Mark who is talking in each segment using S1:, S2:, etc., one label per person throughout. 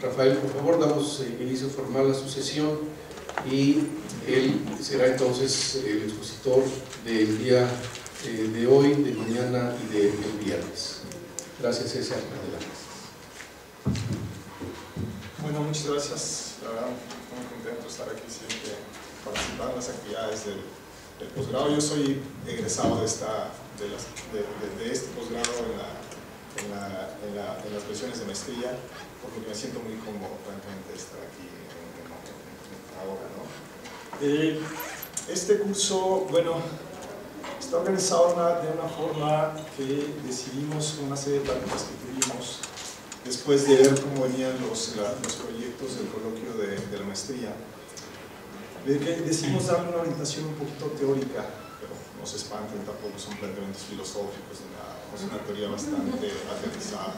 S1: Rafael, por favor, damos inicio formal a su sesión y él será entonces el expositor del día de hoy, de mañana y del viernes. Gracias, César. Adelante.
S2: Bueno, muchas gracias. La verdad, muy contento de estar aquí siempre, participar en las actividades del posgrado. Yo soy egresado de este posgrado en las versiones de maestría, por lo que me siento muy cómodo francamente de estar aquí ahora, ¿no? Este curso, bueno, está organizado de una forma que decidimos una serie de prácticas que tuvimos después de ver cómo venían los proyectos del coloquio de la maestría. Decidimos darle una orientación un poquito teórica, pero no se espanten, tampoco son planteamientos filosóficos ni nada, es una teoría bastante aterrizada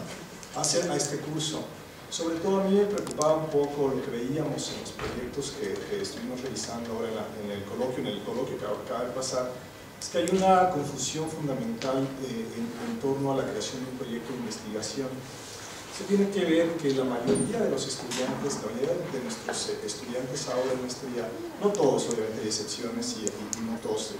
S2: a este curso. Sobre todo a mí me preocupaba un poco lo que veíamos en los proyectos que estuvimos realizando ahora en el coloquio que acaba de pasar, es que hay una confusión fundamental en torno a la creación de un proyecto de investigación. Se tiene que ver que la mayoría de los estudiantes, la mayoría de nuestros estudiantes ahora en maestría, no todos, obviamente hay excepciones y no todos, y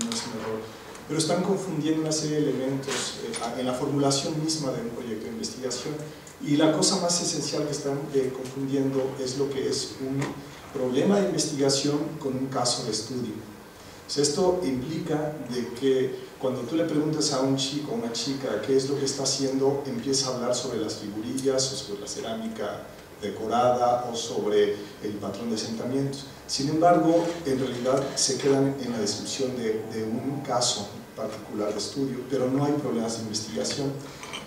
S2: no es un error, pero están confundiendo una serie de elementos en la formulación misma de un proyecto de investigación, y la cosa más esencial que están confundiendo es lo que es un problema de investigación con un caso de estudio. O sea, esto implica de que cuando tú le preguntas a un chico o una chica qué es lo que está haciendo, empieza a hablar sobre las figurillas o sobre la cerámica decorada o sobre el patrón de asentamientos. Sin embargo, en realidad se quedan en la descripción de un caso particular de estudio, pero no hay problemas de investigación.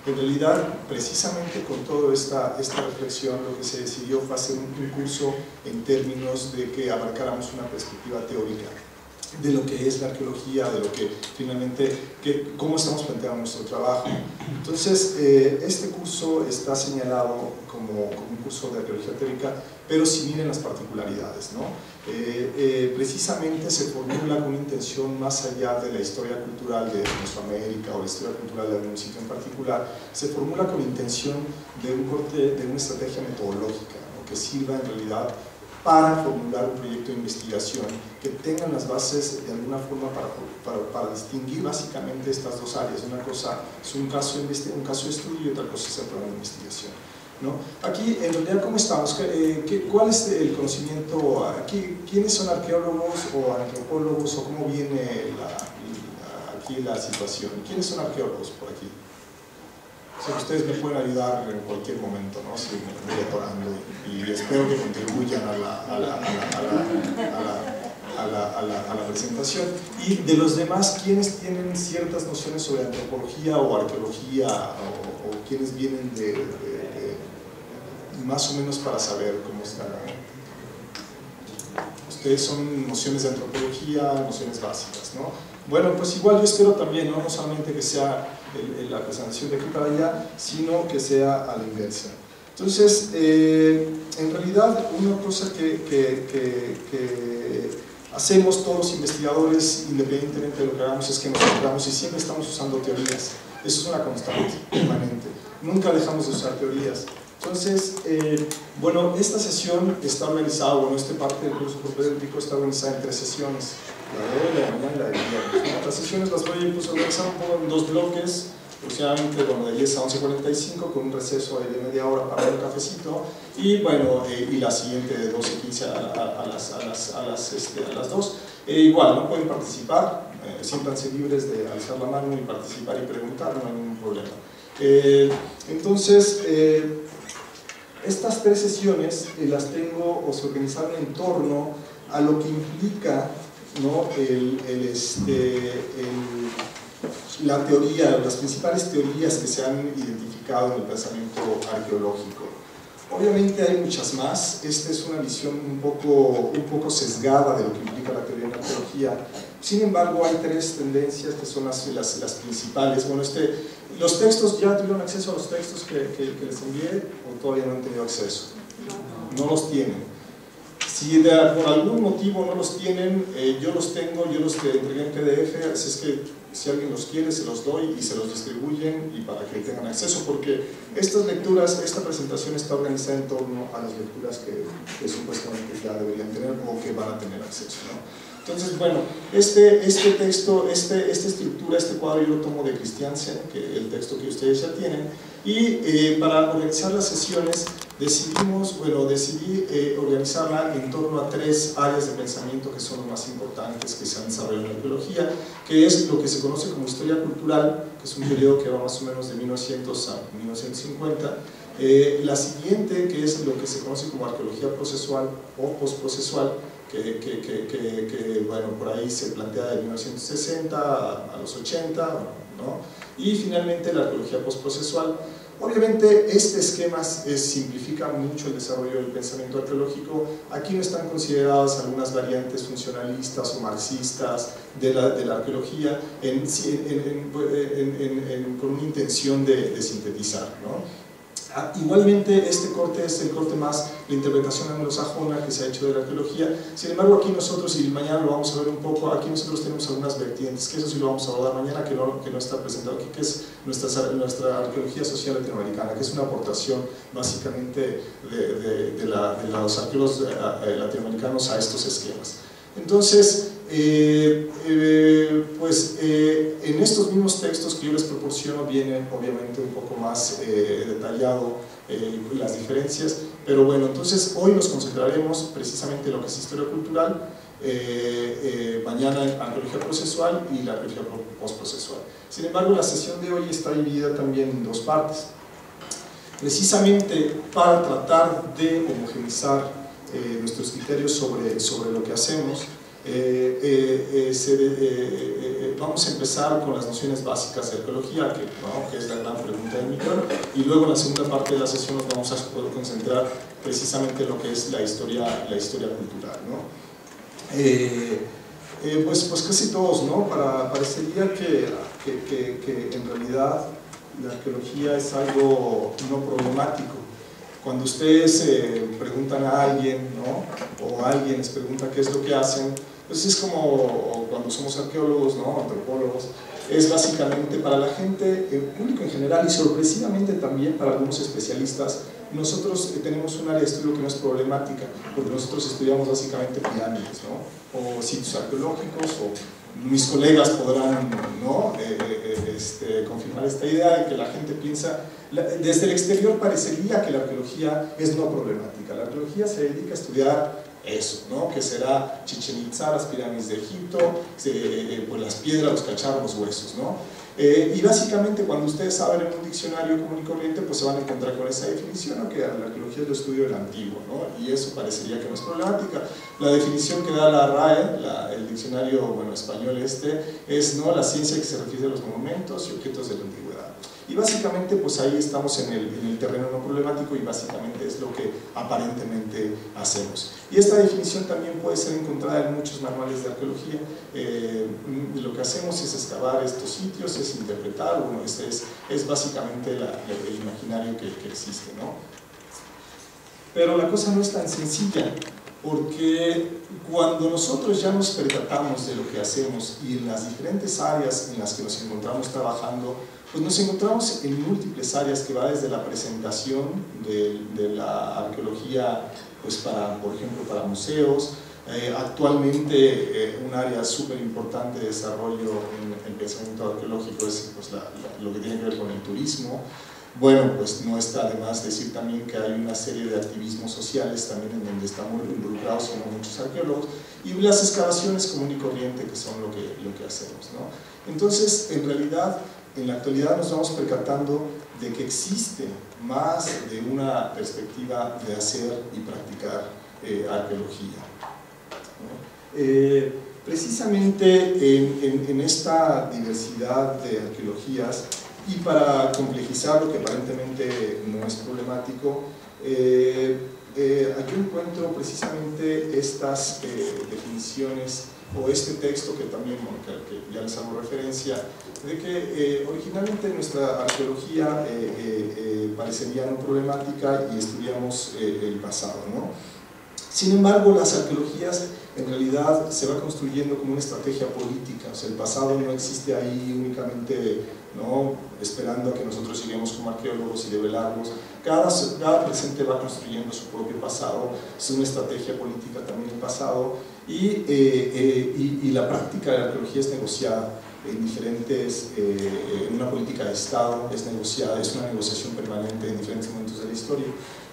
S2: En realidad, precisamente con toda esta reflexión, lo que se decidió fue hacer un curso en términos de que abarcáramos una perspectiva teórica de lo que es la arqueología, de lo que finalmente, cómo estamos planteando nuestro trabajo. Entonces, este curso está señalado como un curso de arqueología teórica, pero sin ir en las particularidades, ¿no? Precisamente se formula con una intención más allá de la historia cultural de Mesoamérica o la historia cultural de algún sitio en particular, se formula con intención de un corte, de una estrategia metodológica, ¿no? Que sirva en realidad para formular un proyecto de investigación que tengan las bases de alguna forma para distinguir básicamente estas dos áreas. Una cosa es un caso de estudio y otra cosa es el programa de investigación, ¿no? Aquí, en realidad, ¿cómo estamos? ¿Cuál es el conocimiento aquí? ¿Quiénes son arqueólogos o antropólogos o cómo viene aquí la situación? ¿Quiénes son arqueólogos por aquí? O sea, ustedes me pueden ayudar en cualquier momento, ¿no? Si me estoy atorando, y espero que contribuyan a la presentación. Y de los demás, ¿quiénes tienen ciertas nociones sobre antropología o arqueología o quienes vienen más o menos para saber cómo están? Ustedes son nociones de antropología, nociones básicas, ¿no? Bueno, pues igual yo espero también, no solamente que sea la presentación de aquí para allá, sino que sea a la inversa. Entonces, en realidad, una cosa que hacemos todos los investigadores, independientemente de lo que hagamos, es que nos centramos y siempre estamos usando teorías. Eso es una constante permanente. Nunca dejamos de usar teorías. Entonces, bueno, esta sesión está organizada, bueno, esta parte del curso propedéutico está organizada en 3 sesiones, la de hoy, la de mañana y la de viernes, ¿no? Las sesiones las voy a organizar un poco en 2 bloques, aproximadamente, bueno, de 10 a 11:45, con un receso de media hora para el cafecito, y bueno, y la siguiente de 12:15 a las 2. Igual, no pueden participar, siéntanse libres de alzar la mano y participar y preguntar, no hay ningún problema. Entonces, estas 3 sesiones las tengo o se organizaron en torno a lo que implica, ¿no? La teoría, las principales teorías que se han identificado en el pensamiento arqueológico. Obviamente hay muchas más. Esta es una visión un poco sesgada de lo que implica la teoría en la arqueología. Sin embargo, hay 3 tendencias que son las principales. Bueno, los textos, ¿ya tuvieron acceso a los textos que les envié o todavía no han tenido acceso? No los tienen. Si por algún motivo no los tienen, yo los tengo, yo los entregué en PDF, así es que si alguien los quiere se los doy y se los distribuyen y para que tengan acceso, porque estas lecturas, esta presentación está organizada en torno a las lecturas que supuestamente ya deberían tener o que van a tener acceso, ¿no? Entonces, bueno, este texto, esta estructura, este cuadro yo lo tomo de Christiansen, que el texto que ustedes ya tienen, y para organizar las sesiones decidí organizarla en torno a 3 áreas de pensamiento que son las más importantes que se han desarrollado en la arqueología, que es lo que se conoce como historia cultural, que es un periodo que va más o menos de 1900 a 1950, la siguiente, que es lo que se conoce como arqueología procesual o postprocesual, que bueno, por ahí se plantea de 1960 a los 80, ¿no? Y finalmente la arqueología postprocesual. Obviamente este esquema simplifica mucho el desarrollo del pensamiento arqueológico. Aquí no están consideradas algunas variantes funcionalistas o marxistas de la arqueología con una intención de sintetizar, ¿no? Igualmente este corte es el corte más, la interpretación anglosajona que se ha hecho de la arqueología. Sin embargo, aquí nosotros, y mañana lo vamos a ver un poco, aquí nosotros tenemos algunas vertientes, que eso sí lo vamos a abordar mañana, que no está presentado aquí, que es nuestra arqueología social latinoamericana, que es una aportación básicamente de los arqueólogos latinoamericanos a estos esquemas. Entonces, en estos mismos textos que yo les proporciono viene obviamente un poco más detallado las diferencias, pero bueno, entonces hoy nos concentraremos precisamente en lo que es historia cultural, mañana en arqueología procesual y la arqueología postprocesual. Sin embargo, la sesión de hoy está dividida también en 2 partes, precisamente para tratar de homogeneizar nuestros criterios sobre lo que hacemos. Vamos a empezar con las nociones básicas de arqueología, que es la gran pregunta del millón, y luego en la segunda parte de la sesión nos vamos a poder concentrar precisamente en lo que es la historia cultural, ¿no? Pues casi todos, ¿no? Parecería que en realidad la arqueología es algo no problemático. Cuando ustedes preguntan a alguien, ¿no? O alguien les pregunta qué es lo que hacen, pues es como cuando somos arqueólogos, ¿no? Antropólogos, es básicamente para la gente, el público en general y sorpresivamente también para algunos especialistas, nosotros tenemos un área de estudio que no es problemática, porque nosotros estudiamos básicamente pirámides, ¿no? O sitios arqueológicos, o mis colegas podrán, ¿no? Confirmar esta idea de que la gente piensa, desde el exterior parecería que la arqueología es no problemática. La arqueología se dedica a estudiar eso, ¿no? Que será Chichén Itzá, las pirámides de Egipto, pues las piedras, los cacharros, los huesos, ¿no? Y básicamente cuando ustedes abren un diccionario común y corriente, pues se van a encontrar con esa definición, ¿no? Que la arqueología es el estudio del antiguo, ¿no? Y eso parecería que no es problemática. La definición que da la RAE, el diccionario, bueno, español es, ¿no? La ciencia que se refiere a los monumentos y objetos de la antigüedad. Y básicamente pues ahí estamos en el terreno no problemático y básicamente es lo que aparentemente hacemos. Y esta definición también puede ser encontrada en muchos manuales de arqueología. Lo que hacemos es excavar estos sitios, es interpretar, bueno, es básicamente el imaginario que existe, ¿no? Pero la cosa no es tan sencilla, porque cuando nosotros ya nos percatamos de lo que hacemos y en las diferentes áreas en las que nos encontramos trabajando, pues nos encontramos en múltiples áreas que va desde la presentación de la arqueología, pues por ejemplo para museos. Actualmente un área súper importante de desarrollo en el pensamiento arqueológico es pues, lo que tiene que ver con el turismo. Bueno, pues no está de más decir también que hay una serie de activismos sociales también en donde están muy involucrados muchos arqueólogos, y las excavaciones común y corriente que son lo que hacemos, ¿no? Entonces, en realidad, en la actualidad nos vamos percatando de que existe más de una perspectiva de hacer y practicar arqueología, ¿no? Precisamente en esta diversidad de arqueologías, y para complejizar lo que aparentemente no es problemático, aquí encuentro precisamente estas definiciones o este texto que también, bueno, que ya les hago referencia, de que originalmente nuestra arqueología parecería no problemática y estudiamos el pasado, ¿no? Sin embargo, las arqueologías en realidad se va construyendo como una estrategia política. O sea, el pasado no existe ahí únicamente, ¿no?, esperando a que nosotros lleguemos como arqueólogos y develarlos. Cada presente va construyendo su propio pasado, es una estrategia política también el pasado, y la práctica de la arqueología es negociada en diferentes, en una política de Estado es negociada, es una negociación permanente en diferentes momentos de la historia.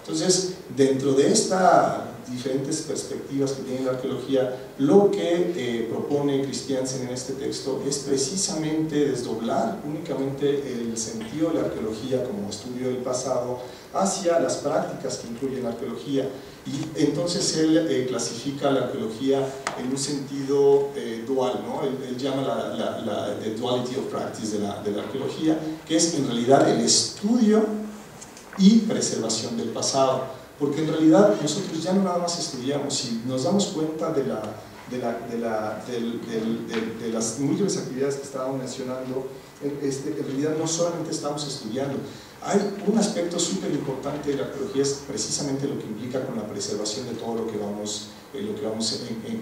S2: Entonces, dentro de estas diferentes perspectivas que tiene la arqueología, lo que propone Christiansen en este texto es precisamente desdoblar únicamente el sentido de la arqueología como estudio del pasado hacia las prácticas que incluye la arqueología. Y entonces él clasifica la arqueología en un sentido dual, ¿no? Él llama la duality of practice de la arqueología, que es en realidad el estudio y preservación del pasado, porque en realidad nosotros ya no nada más estudiamos, si nos damos cuenta de las múltiples actividades que estábamos mencionando, en realidad no solamente estamos estudiando. Hay un aspecto súper importante de la arqueología, es precisamente lo que implica con la preservación de todo lo que vamos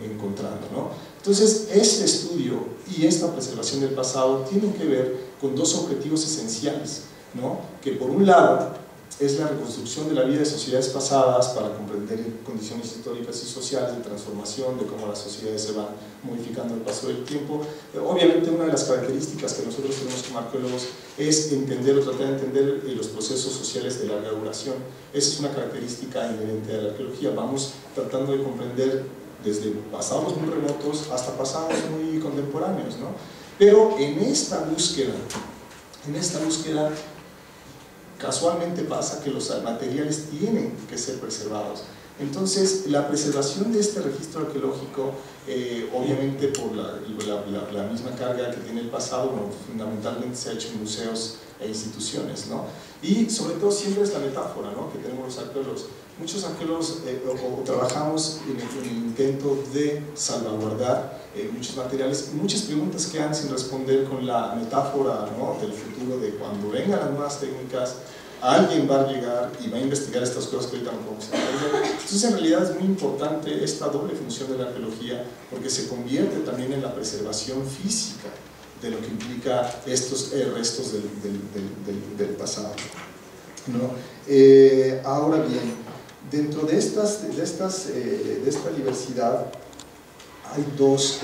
S2: encontrando, ¿no? Entonces, este estudio y esta preservación del pasado tienen que ver con dos objetivos esenciales, ¿no? Que por un lado es la reconstrucción de la vida de sociedades pasadas para comprender condiciones históricas y sociales de transformación, de cómo las sociedades se van modificando al paso del tiempo. Obviamente una de las características que nosotros tenemos como arqueólogos es entender o tratar de entender los procesos sociales de larga duración. Esa es una característica inherente a la arqueología. Vamos tratando de comprender desde pasados muy remotos hasta pasados muy contemporáneos, ¿no? Pero en esta búsqueda casualmente pasa que los materiales tienen que ser preservados. Entonces, la preservación de este registro arqueológico, obviamente por la misma carga que tiene el pasado, bueno, fundamentalmente se ha hecho en museos e instituciones, ¿no? Y sobre todo siempre es la metáfora, ¿no?, que tenemos los arqueólogos. Muchos arqueólogos trabajamos en el intento de salvaguardar muchos materiales, muchas preguntas quedan sin responder con la metáfora, ¿no?, del futuro, de cuando vengan las nuevas técnicas, alguien va a llegar y va a investigar estas cosas que ahorita no podemos entender. Entonces, en realidad es muy importante esta doble función de la arqueología, porque se convierte también en la preservación física de lo que implica estos restos del pasado, ¿no? Ahora bien, dentro de esta diversidad hay dos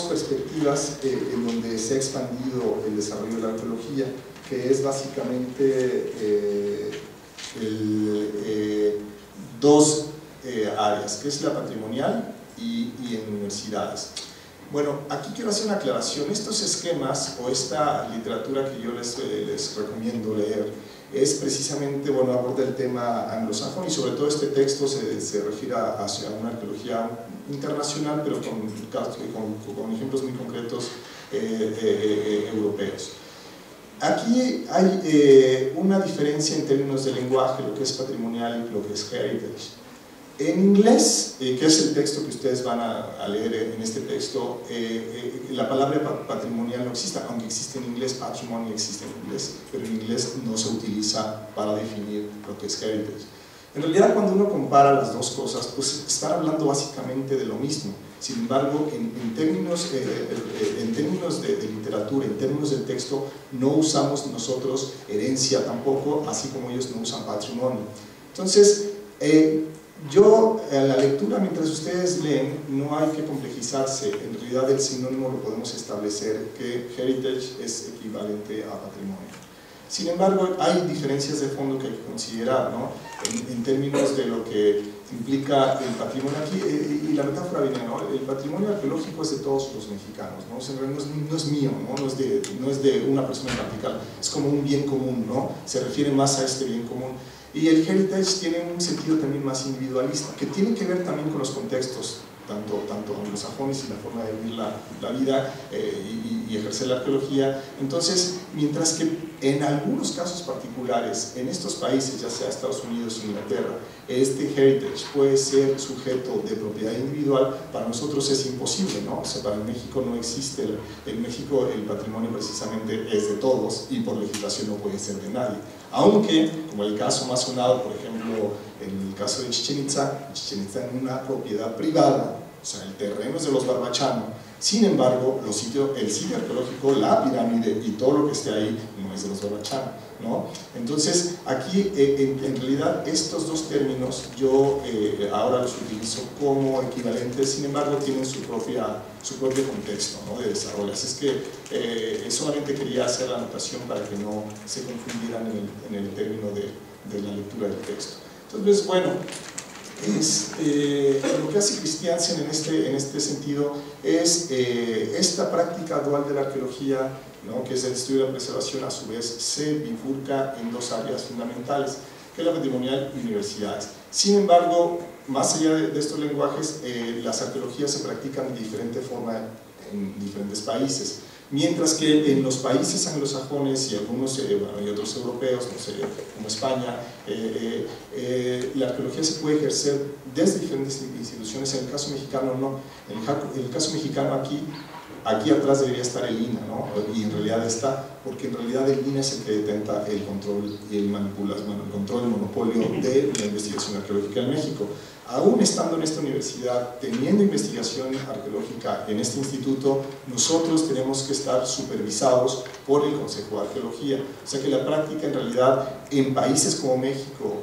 S2: perspectivas en donde se ha expandido el desarrollo de la arqueología, que es básicamente dos áreas, que es la patrimonial y en universidades. Bueno, aquí quiero hacer una aclaración. Estos esquemas o esta literatura que yo les recomiendo leer es precisamente, bueno, aborda el tema anglosajón, y sobre todo este texto se refiere hacia una arqueología internacional, pero con ejemplos muy concretos europeos. Aquí hay una diferencia en términos de lenguaje, lo que es patrimonial y lo que es heritage. En inglés, que es el texto que ustedes van a leer en este texto, la palabra patrimonial no existe, aunque existe en inglés, patrimony existe en inglés, pero en inglés no se utiliza para definir lo que es heritage. En realidad, cuando uno compara las dos cosas, pues están hablando básicamente de lo mismo. Sin embargo, en términos de literatura, en términos del texto, no usamos nosotros herencia tampoco, así como ellos no usan patrimonio. Entonces, yo, en la lectura, mientras ustedes leen, no hay que complejizarse. En realidad, el sinónimo lo podemos establecer, que heritage es equivalente a patrimonio. Sin embargo, hay diferencias de fondo que hay que considerar, ¿no?, en términos de lo que implica el patrimonio aquí, y la metáfora viene, ¿no?, el patrimonio arqueológico es de todos los mexicanos, ¿no? O sea, no es mío, ¿no? No es de una persona en particular, es como un bien común, ¿no? Se refiere más a este bien común. Y el heritage tiene un sentido también más individualista, que tiene que ver también con los contextos, tanto anglosajones y la forma de vivir la vida y ejercer la arqueología. Entonces, mientras que en algunos casos particulares, en estos países, ya sea Estados Unidos o Inglaterra, este heritage puede ser sujeto de propiedad individual, para nosotros es imposible, ¿no? O sea, para México no existe, en México el patrimonio precisamente es de todos y por legislación no puede ser de nadie. Aunque, como el caso más sonado, por ejemplo, en el caso de Chichén Itzá es una propiedad privada, o sea, el terreno es de los Barbachano. Sin embargo, el sitio arqueológico, la pirámide y todo lo que esté ahí no es de los Barbachano, ¿no? Entonces, aquí en realidad estos dos términos yo ahora los utilizo como equivalentes, sin embargo tienen su propio contexto, ¿no?, de desarrollo. Así es que solamente quería hacer la anotación para que no se confundieran en el término de la lectura del texto. Entonces, bueno, lo que hace Christiansen en este sentido es esta práctica dual de la arqueología, ¿no?, que es el estudio de la preservación, a su vez se bifurca en dos áreas fundamentales, que es la patrimonial y universidades. Sin embargo, más allá de estos lenguajes, las arqueologías se practican de diferente forma en diferentes países. Mientras que en los países anglosajones y algunos y otros europeos, no sé, como España, la arqueología se puede ejercer desde diferentes instituciones. En el caso mexicano no. En el caso mexicano aquí atrás debería estar el INA, ¿no? Y en realidad está, porque en realidad el INA es el que detenta el control y el monopolio de la investigación arqueológica en México. Aún estando en esta universidad, teniendo investigación arqueológica en este instituto, nosotros tenemos que estar supervisados por el Consejo de Arqueología. O sea que la práctica en realidad en países como México,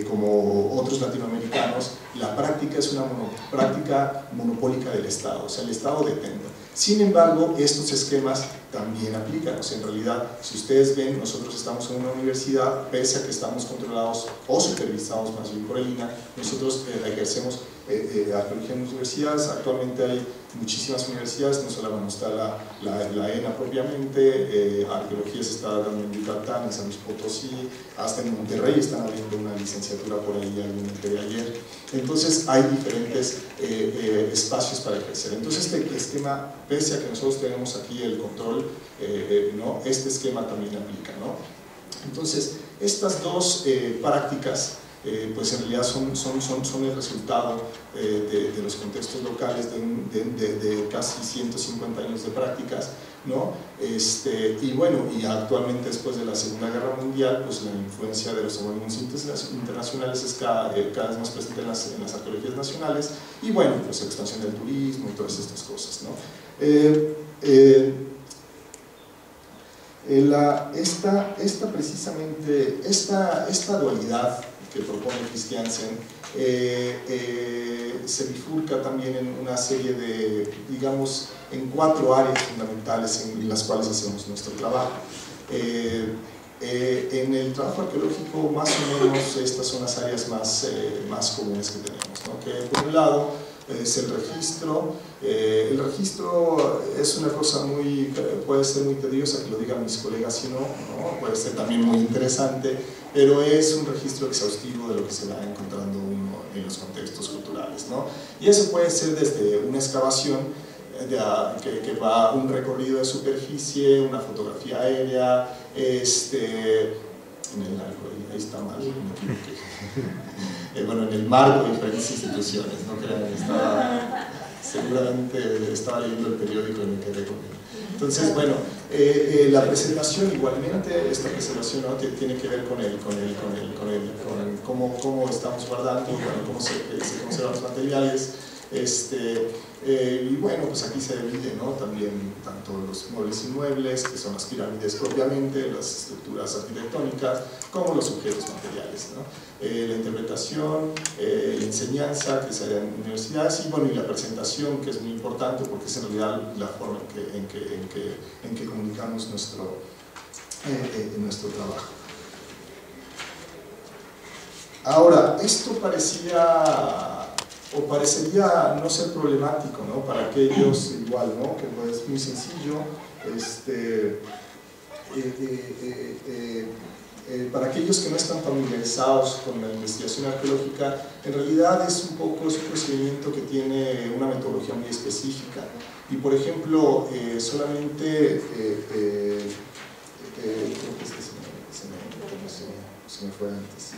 S2: como otros latinoamericanos, la práctica es una práctica monopólica del Estado, o sea, el Estado depende. Sin embargo, estos esquemas también aplican. O sea, en realidad, si ustedes ven, nosotros estamos en una universidad, pese a que estamos controlados o supervisados más bien por el INA, nosotros ejercemos arqueología en universidades. Actualmente hay muchísimas universidades, no solamente está la ENA propiamente, arqueología se está dando en Yucatán, en San Luis Potosí, hasta en Monterrey están abriendo una licenciatura por ahí, alguien de ayer. Entonces hay diferentes espacios para ejercer. Entonces este esquema, pese a que nosotros tenemos aquí el control, ¿no?, este esquema también aplica, ¿no? Entonces estas dos prácticas pues en realidad son el resultado de los contextos locales de casi 150 años de prácticas, ¿no? Y bueno, y actualmente después de la Segunda Guerra Mundial, pues la influencia de los organismos internacionales es cada vez más presente en las arqueologías nacionales, y bueno, pues la expansión del turismo y todas estas cosas, ¿no? Precisamente esta dualidad que propone Christiansen se bifurca también en una serie de, digamos, en 4 áreas fundamentales en las cuales hacemos nuestro trabajo. En el trabajo arqueológico, más o menos, estas son las áreas más comunes que tenemos, ¿no? Que por un lado es el registro. El registro es una cosa puede ser muy tediosa, que lo digan mis colegas, si no, puede ser también muy interesante, pero es un registro exhaustivo de lo que se va encontrando uno en los contextos culturales, ¿no? Y eso puede ser desde una excavación que va un recorrido de superficie, una fotografía aérea, en el marco, ahí está mal, me equivoqué. Bueno, en el marco de diferentes instituciones, no crean, seguramente estaba leyendo el periódico y me quedé con él. Entonces, bueno, la presentación igualmente, esta presentación, ¿no?, tiene que ver con cómo estamos guardando, cómo se conservan los materiales. Y bueno, pues aquí se divide, ¿no?, también tanto los muebles inmuebles, que son las pirámides propiamente, las estructuras arquitectónicas, como los objetos materiales, ¿no? La interpretación, la enseñanza, que se da en universidades, y bueno, y la presentación, que es muy importante porque es en realidad la forma en que comunicamos nuestro trabajo. Ahora, esto parecería no ser problemático, ¿no?, para aquellos igual, ¿no?, que pues es muy sencillo, para aquellos que no están familiarizados con la investigación arqueológica, en realidad es un procedimiento que tiene una metodología muy específica. Y por ejemplo, solamente creo que se me fue antes.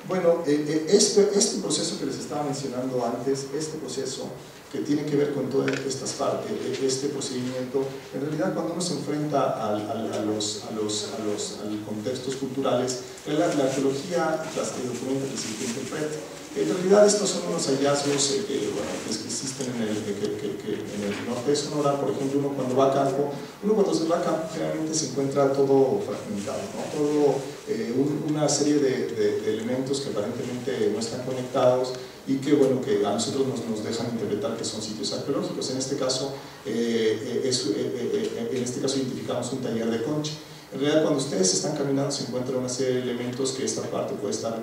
S2: Bueno, este proceso que les estaba mencionando antes, este proceso que tiene que ver con todas estas partes, este procedimiento, en realidad cuando uno se enfrenta a los contextos culturales, la arqueología las que documenta, que se interpreta. En realidad estos son unos hallazgos que existen en el norte de Sonora. Por ejemplo, uno cuando va a campo, generalmente se encuentra todo fragmentado, ¿no? Todo, una serie de elementos que aparentemente no están conectados y que, bueno, que a nosotros nos dejan interpretar que son sitios arqueológicos. En este caso, identificamos un taller de concha. En realidad, cuando ustedes están caminando se encuentran una serie de elementos que esta parte puede estar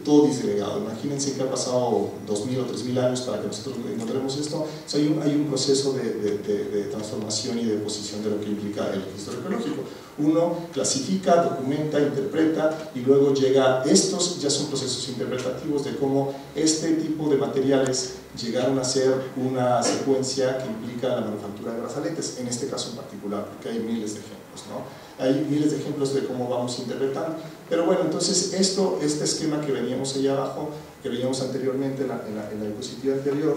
S2: todo disgregado. Imagínense que ha pasado 2000 o 3000 años para que nosotros encontremos esto. O sea, hay un proceso de transformación y de posición de lo que implica el registro arqueológico. Uno clasifica, documenta, interpreta y luego llega, estos ya son procesos interpretativos de cómo este tipo de materiales llegaron a ser una secuencia que implica la manufactura de brazaletes, en este caso en particular, porque hay miles de ejemplos, ¿no? Hay miles de ejemplos de cómo vamos interpretando, pero bueno, entonces este esquema que veníamos allá abajo, que veíamos anteriormente en la diapositiva anterior,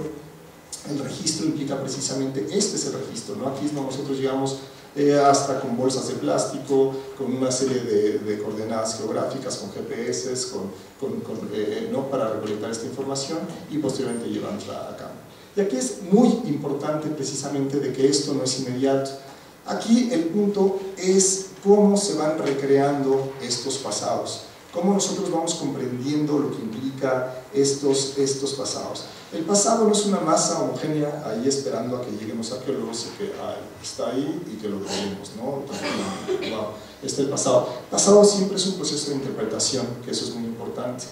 S2: el registro implica precisamente, este es el registro, ¿no? Aquí nosotros llegamos hasta con bolsas de plástico, con una serie de coordenadas geográficas, con GPS, ¿no? Para recolectar esta información y posteriormente llevarla a cabo. Y aquí es muy importante precisamente de que esto no es inmediato. Aquí el punto es cómo se van recreando estos pasados, cómo nosotros vamos comprendiendo lo que implica estos pasados. El pasado no es una masa homogénea ahí esperando a que lleguemos a arqueólogos y que está ahí y que lo creemos, ¿no? Wow, este es el pasado. El pasado siempre es un proceso de interpretación, que eso es muy importante.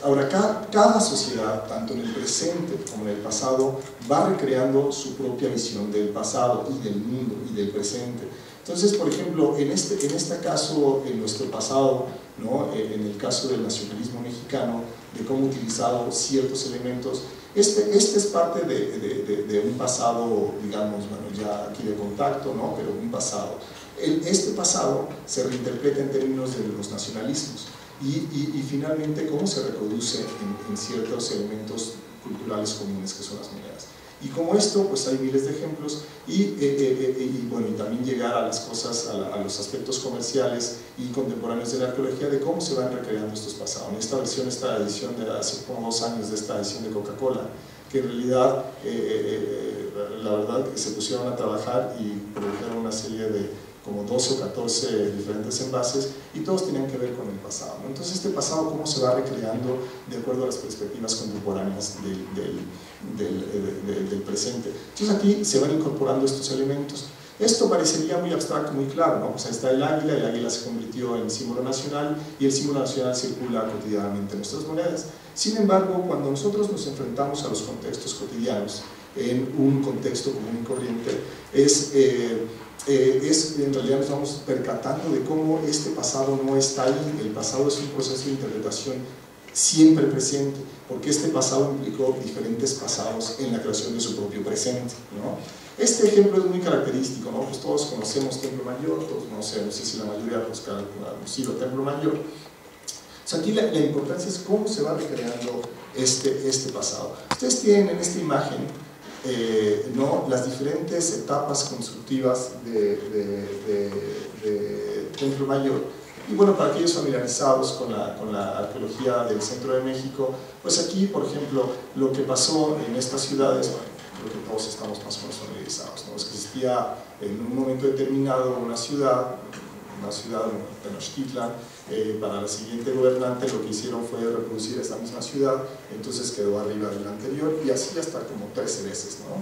S2: Ahora, cada sociedad, tanto en el presente como en el pasado, va recreando su propia visión del pasado y del mundo y del presente. Entonces, por ejemplo, en este caso, en nuestro pasado, ¿no? En el caso del nacionalismo mexicano, de cómo utilizado ciertos elementos, este es parte de un pasado, digamos, bueno, ya aquí de contacto, ¿no? Pero un pasado. Este pasado se reinterpreta en términos de los nacionalismos. Y finalmente cómo se reproduce en ciertos elementos culturales comunes que son las monedas. Y como esto, pues hay miles de ejemplos y bueno, y también llegar a las cosas, a los aspectos comerciales y contemporáneos de la arqueología, de cómo se van recreando estos pasados. En esta edición de hace como 2 años, de esta edición de Coca-Cola, que en realidad, la verdad, que se pusieron a trabajar y produjeron una serie de como 12 o 14 diferentes envases y todos tenían que ver con el pasado, ¿no? Entonces este pasado cómo se va recreando de acuerdo a las perspectivas contemporáneas del presente. Entonces aquí se van incorporando estos elementos. Esto parecería muy abstracto, muy claro, ¿no? O sea, está el águila se convirtió en símbolo nacional y el símbolo nacional circula cotidianamente en nuestras monedas. Sin embargo, cuando nosotros nos enfrentamos a los contextos cotidianos, en un contexto común y corriente, en realidad nos vamos percatando de cómo este pasado no está ahí. El pasado es un proceso de interpretación siempre presente, porque este pasado implicó diferentes pasados en la creación de su propio presente, ¿no? Este ejemplo es muy característico, ¿no? Pues todos conocemos Templo Mayor, todos conocemos, no sé si la mayoría pues conocido Templo Mayor. O sea, aquí la importancia es cómo se va recreando este pasado. Ustedes tienen en esta imagen ¿no? las diferentes etapas constructivas de Templo Mayor. Y bueno, para aquellos familiarizados con la arqueología del centro de México, pues aquí, por ejemplo, lo que pasó en estas ciudades, bueno, creo que todos estamos más o menos familiarizados, ¿no? Es que existía en un momento determinado una ciudad, Tenochtitlan, para la siguiente gobernante lo que hicieron fue reproducir esta misma ciudad, entonces quedó arriba de la anterior y así hasta como 13 veces, ¿no?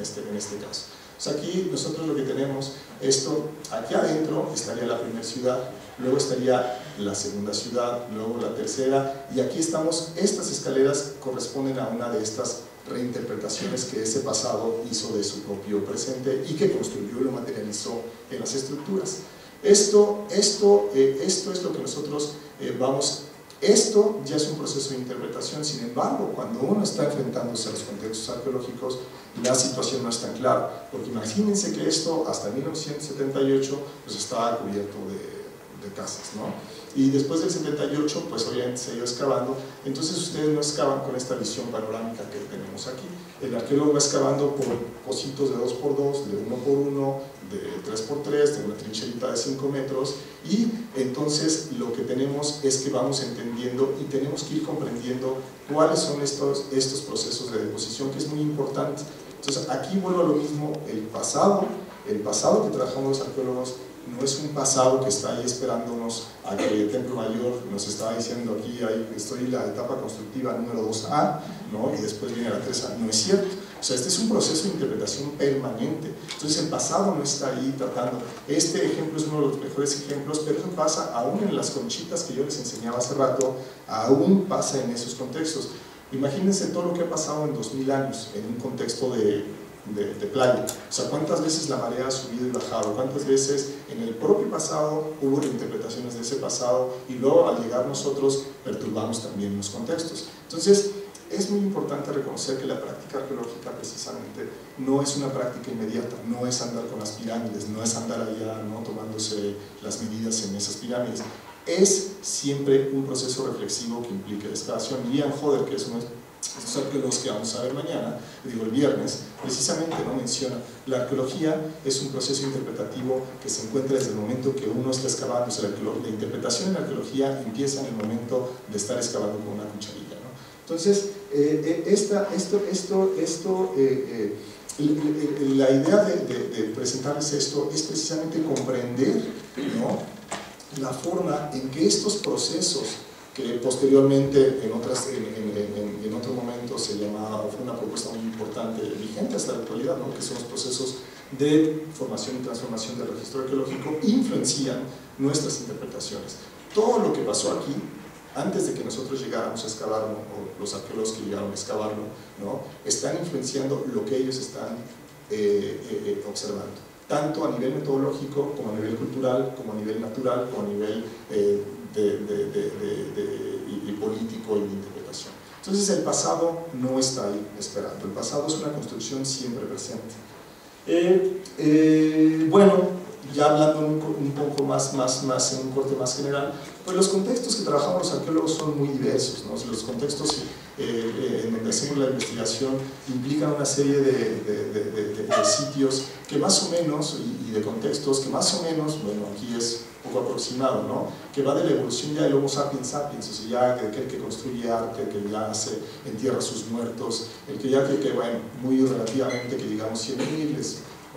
S2: en este caso. O sea, aquí nosotros lo que tenemos, aquí adentro estaría la primera ciudad, luego estaría la segunda ciudad, luego la tercera, y aquí estamos, estas escaleras corresponden a una de estas reinterpretaciones que ese pasado hizo de su propio presente y que construyó y lo materializó en las estructuras. Esto es lo que nosotros vamos. Esto ya es un proceso de interpretación. Sin embargo, cuando uno está enfrentándose a los contextos arqueológicos, la situación no es tan clara, porque imagínense que esto hasta 1978 pues estaba cubierto casas, ¿no? Y después del 78, pues obviamente se ha ido excavando. Entonces ustedes no excavan con esta visión panorámica que tenemos aquí. El arqueólogo va excavando por pocitos de 2x2, de 1x1, de 3x3, de una trincherita de 5 metros, y entonces lo que tenemos es que vamos entendiendo y tenemos que ir comprendiendo cuáles son estos procesos de deposición, que es muy importante. Entonces aquí vuelvo a lo mismo, el pasado que trabajamos los arqueólogos no es un pasado que está ahí esperándonos a que el Templo Mayor nos estaba diciendo aquí, ahí estoy en la etapa constructiva número 2A, ¿no? Y después viene la 3A. No es cierto. O sea, este es un proceso de interpretación permanente. Entonces el pasado no está ahí tratando. Este ejemplo es uno de los mejores ejemplos, pero eso pasa aún en las conchitas que yo les enseñaba hace rato, aún pasa en esos contextos. Imagínense todo lo que ha pasado en 2000 años en un contexto de playa. O sea, cuántas veces la marea ha subido y bajado, cuántas veces en el propio pasado hubo interpretaciones de ese pasado, y luego al llegar nosotros perturbamos también los contextos. Entonces es muy importante reconocer que la práctica arqueológica precisamente no es una práctica inmediata, no es andar con las pirámides, no es andar allá, ¿no?, tomándose las medidas en esas pirámides. Es siempre un proceso reflexivo que implica la excavación. Ian Hodder, que es uno de estos arqueólogos que vamos a ver mañana, el viernes, precisamente no menciona, la arqueología es un proceso interpretativo que se encuentra desde el momento que uno está excavando. O sea, la interpretación en la arqueología empieza en el momento de estar excavando con una cucharilla, ¿no? Entonces, la idea de presentarles esto es precisamente comprender, ¿no?, la forma en que estos procesos, que posteriormente en otro momento se llamaba, fue una propuesta muy importante, vigente hasta la actualidad, ¿no?, que son los procesos de formación y transformación del registro arqueológico, influencian nuestras interpretaciones. Todo lo que pasó aquí, antes de que nosotros llegáramos a excavarlo, o los arqueólogos que llegaron a excavarlo, ¿no?, están influenciando lo que ellos están observando, tanto a nivel metodológico, como a nivel cultural, como a nivel natural, como a nivel político y de interpretación. Entonces el pasado no está ahí esperando, el pasado es una construcción siempre presente. Bueno, ya hablando un poco más en un corte más general, pues los contextos que trabajamos los arqueólogos son muy diversos, ¿no? Los contextos en donde hacemos la investigación implican una serie de sitios que más o menos, y de contextos que más o menos, bueno, aquí es poco aproximado, ¿no?, que va de la evolución ya del Homo sapiens sapiens, o sea, ya aquel que construye arte, que ya entierra a sus muertos, el que ya bueno, muy relativamente, que digamos 100.000,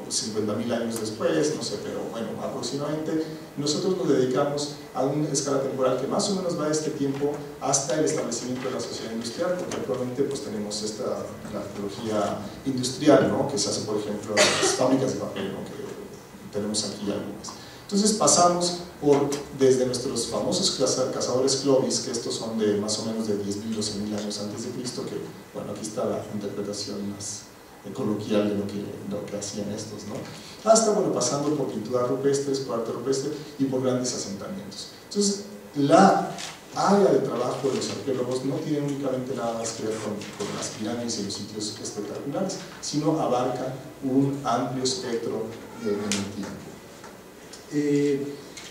S2: 50.000 años después, no sé, pero bueno, aproximadamente, nosotros nos dedicamos a una escala temporal que más o menos va de este tiempo hasta el establecimiento de la sociedad industrial, porque actualmente pues tenemos la arqueología industrial, ¿no?, que se hace, por ejemplo, en las fábricas de papel, ¿no?, que tenemos aquí algunas. Entonces pasamos desde nuestros famosos cazadores Clovis, que estos son de más o menos de 10.000 o 100.000 años antes de Cristo, que bueno, aquí está la interpretación más coloquial de lo que hacían estos, ¿no?, hasta, bueno, pasando por pinturas rupestres, por arte rupestre y por grandes asentamientos. Entonces, la área de trabajo de los arqueólogos no tiene únicamente nada más que ver con las pirámides y los sitios espectaculares, sino abarca un amplio espectro en el tiempo.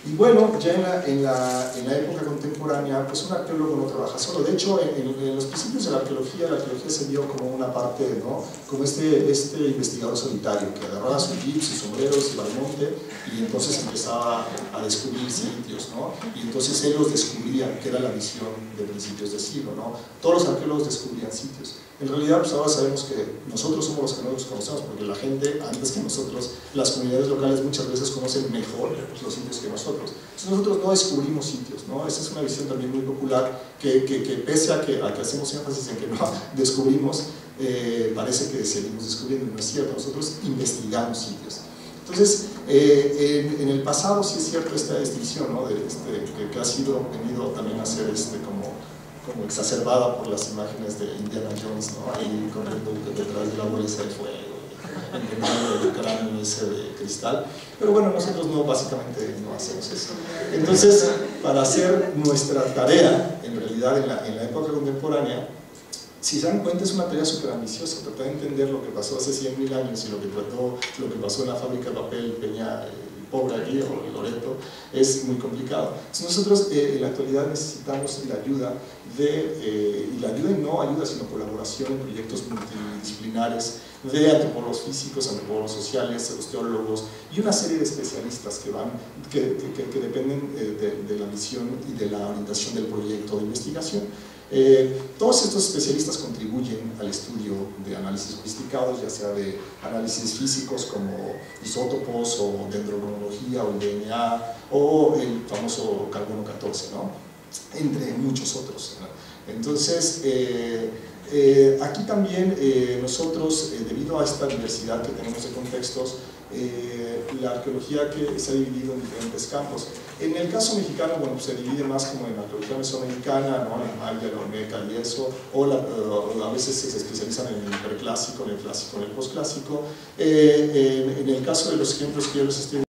S2: Y bueno, ya en la época contemporánea, pues un arqueólogo no trabaja solo. De hecho, en los principios de la arqueología se vio como una parte, ¿no?, como este investigador solitario que agarraba sus jeeps, sus sombreros, iba al monte y entonces empezaba a descubrir sitios, ¿no?, y entonces él los descubría, que era la visión de principios de siglo, ¿no? Todos los arqueólogos descubrían sitios. En realidad, pues ahora sabemos que nosotros somos los que no los conocemos, porque la gente, antes que nosotros, las comunidades locales muchas veces conocen mejor los sitios que nosotros. Entonces nosotros no descubrimos sitios, ¿no? Esa es una visión también muy popular, que pese a que hacemos énfasis en que no descubrimos, parece que seguimos descubriendo, no es cierto, nosotros investigamos sitios. Entonces, en el pasado sí es cierto esta distinción, ¿no?, que ha venido también a ser como exacerbada por las imágenes de Indiana Jones, ¿no?, ahí corriendo detrás de la bolsa de fuego, el cráneo ese de cristal. Pero bueno, nosotros básicamente no hacemos eso. Entonces, para hacer nuestra tarea, en realidad en la época contemporánea, si se dan cuenta, es una tarea súper ambiciosa, tratar de entender lo que pasó hace 100.000 años y lo que pasó en la fábrica de papel Pobra-Guía o Loreto, es muy complicado. Entonces nosotros en la actualidad necesitamos la ayuda y la ayuda y no ayuda, sino colaboración en proyectos multidisciplinares de antropólogos físicos, antropólogos sociales, osteólogos y una serie de especialistas que dependen de la misión y de la orientación del proyecto de investigación. Todos estos especialistas contribuyen al estudio de análisis sofisticados, ya sea de análisis físicos como isótopos o dendrocronología o el DNA o el famoso carbono 14, ¿no? Entre muchos otros, ¿no? Entonces, aquí también nosotros, debido a esta diversidad que tenemos de contextos, la arqueología que se ha dividido en diferentes campos. En el caso mexicano, bueno, pues se divide más como en la arqueología mesoamericana, ¿no? La maya, la olmeca y eso, o a veces se especializan en el preclásico, en el clásico, en el posclásico. En el caso de los ejemplos que yo les estoy